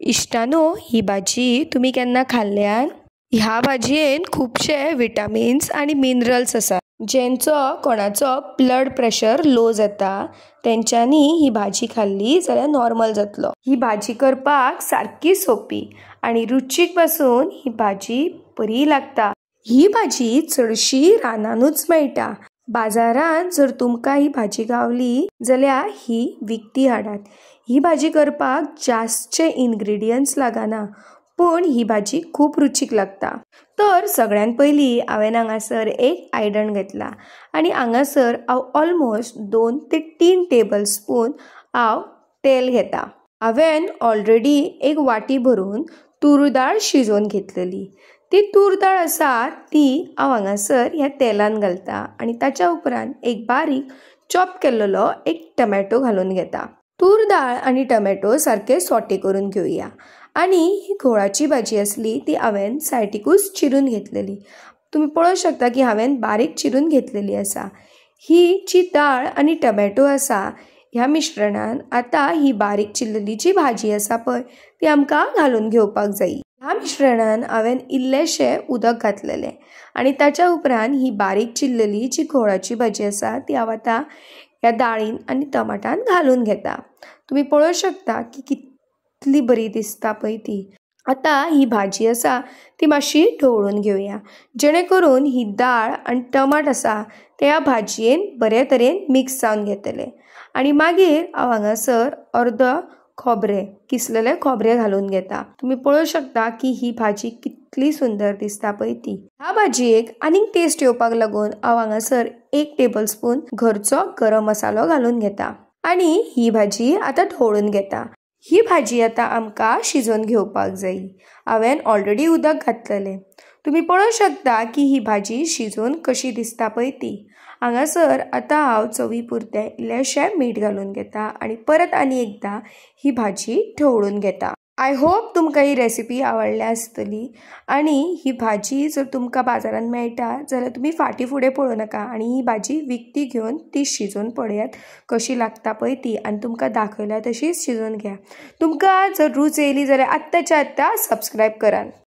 इश्टानो, ही भाजी तुम्ही केन्ना खाल्ल्यान? ह्या भाजयेन खुबशे विटामिन्स आणि मिनरल्स आसा. जेंचो कोणाचो ब्लड प्रेशर लो जाता तेंच्यांनी ही भाजी खाल्ली जाल्यार नॉर्मल जातलो. ही भाजी करपाक सारकी सोपी आणि रुचीक पासून ही भाजी बरी लागता. ही भाजी चडशी रानानूच मेळटा. बाजारांत जर तुमकां ही भाजी गावली जाल्यार ही विकती हाडात. ही भाजी करपाक जास्तचे इन्ग्रेडियंट्स लागना, पण ही भाजी खूप रुचीक लागता. तर सगळ्यान पयलीं हांवें हांगासर एक आयदन घेतला आणि हांगासर हांव ऑलमोस्ट 2 ते 3 टेबल स्पून हांव तेल घेता. हांवें ऑलरेडी एक वाटी भरून तूर दाळ शिजोवन घेतलेली. ती तूर दाळ आसा ती हांव हांगासर ह्या तेलान घालता आणि ताच्या उपरांत एक बारीक चॉप केल्लो एक टमॅटो घालून घेता. तूर दाळ आणि टमॅटो सारके सॉटे करून घेवया आणि ही घोळाची भाजी असली ती हांवें सायडीकूच चिरून घेतलेली. तुम्ही पळोवंक शकता की हांवें बारीक चिरून घेतलेली आसा. ही जी दाळ आणि टमॅटो आसा ह्या मिश्रणान आता ही बारीक चिरलेली जी भाजी आसा पळय ती आमकां घालून घेवपाक जाय. ह्या मिश्रणान हांवें इल्लेशे उदक घातलेलें आणि ताच्या उपरांत ही बारीक चिरलेली जी घोळाची भाजी आसा ती हांव आतां ह्या दाळीन आणि टमाटान घालून घेता. तुम्ही पळोवंक शकता की कितली बरी दिसता पळय ती. आता ही भाजी आसा ती मातशी ढवळून घेवया जेणे करून ही दाळ आणि टमाट आसा ते ह्या भाजयेन बरे तरेन मिक्स जावन घेतले आणि मागीर हांव हांगासर अर्द खोबरें किसलेलें खोबरें घालून घेता. तुम्ही पळोवंक शकता की ही भाजी कितली सुंदर दिसता पळय ती. ह्या भाजयेक आनीक टेस्ट येवपाक लागून हांव हांगासर 1 टेबल स्पून घरचो गरम मसालो घालून घेता आणि ही भाजी आता ढवळून घेता. ही भाजी आता आमकां शिजोवन घेवपाक जाय. हांवें ऑलरेडी उदक घातलेलें. तुम्ही पळोवंक शकता की ही भाजी शिजोवन कशी दिसता पळय ती. हांगासर आता हांव चवी पुरतें इल्लेशें मीठ घालून घेता आणि परत आनी एकदा ही भाजी ढवळून घेता. आय होप तुमकां ही रेसिपी आवडली आसतली आणि ही भाजी जर तुमकां बाजारांत मेळटा जाल्यार तुमी फाटीं फुडें पळोवं नाका आणि ही भाजी विकती घेवन ती शिजोवन पळयात कशी लागता पळय ती आणि तुमकां दाखयल्या तशीच शिजोवन घ्या. तुमकां जर रूच येयली जाल्यार आत्ताच्या आत्ता सबस्क्रायब करात.